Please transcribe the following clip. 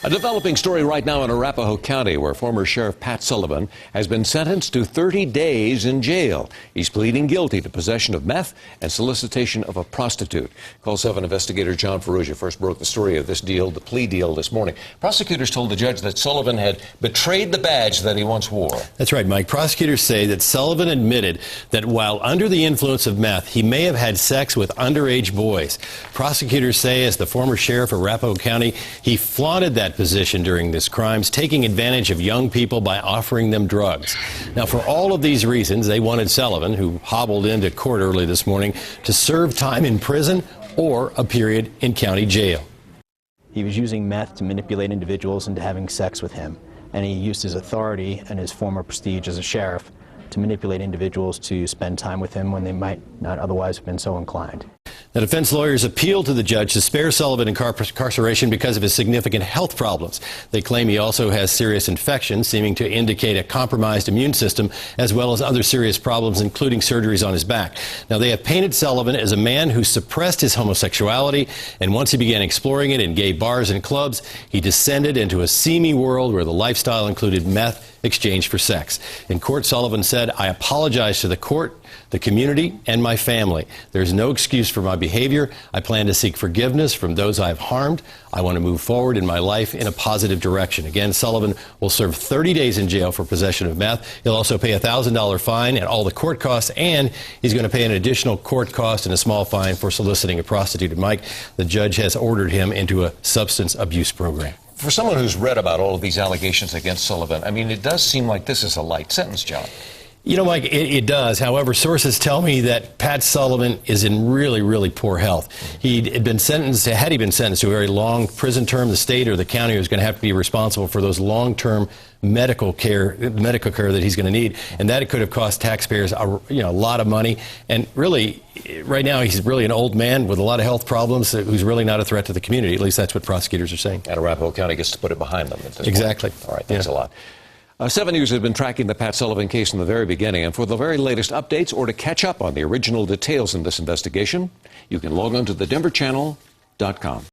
A developing story right now in Arapahoe County, where former Sheriff Pat Sullivan has been sentenced to 30 days in jail. He's pleading guilty to possession of meth and solicitation of a prostitute. Call 7 investigator John Ferrugia first broke the story of this deal, the plea deal, this morning. Prosecutors told the judge that Sullivan had betrayed the badge that he once wore. That's right, Mike. Prosecutors say that Sullivan admitted that while under the influence of meth, he may have had sex with underage boys. Prosecutors say as the former sheriff of Arapahoe County, he flaunted that position during these crimes, taking advantage of young people by offering them drugs. Now, for all of these reasons, they wanted Sullivan, who hobbled into court early this morning, to serve time in prison or a period in county jail. He was using meth to manipulate individuals into having sex with him, and he used his authority and his former prestige as a sheriff to manipulate individuals to spend time with him when they might not otherwise have been so inclined. The defense lawyers appealed to the judge to spare Sullivan incarceration because of his significant health problems. They claim he also has serious infections, seeming to indicate a compromised immune system, as well as other serious problems, including surgeries on his back. Now, they have painted Sullivan as a man who suppressed his homosexuality, and once he began exploring it in gay bars and clubs, he descended into a seamy world where the lifestyle included meth exchanged for sex. In court, Sullivan said, "I apologize to the court, the community, and my family. There's no excuse for my behavior. I plan to seek forgiveness from those I have harmed. I want to move forward in my life in a positive direction." Again, Sullivan will serve 30 days in jail for possession of meth. He'll also pay a $1,000 fine and all the court costs, and he's going to pay an additional court cost and a small fine for soliciting a prostitute. Mike, the judge has ordered him into a substance abuse program. For someone who's read about all of these allegations against Sullivan, I mean, it does seem like this is a light sentence, John. You know, Mike, it does. However, sources tell me that Pat Sullivan is in really, really poor health. Had he been sentenced to a very long prison term, the state or the county was going to have to be responsible for those long-term medical care that he's going to need, and that could have cost taxpayers a lot of money. And really, right now, he's really an old man with a lot of health problems who's really not a threat to the community. At least that's what prosecutors are saying. And Arapahoe County gets to put it behind them at this Exactly. point. All right, thanks a lot. 7 News has been tracking the Pat Sullivan case from the very beginning, and for the very latest updates or to catch up on the original details in this investigation, you can log on to thedenverchannel.com.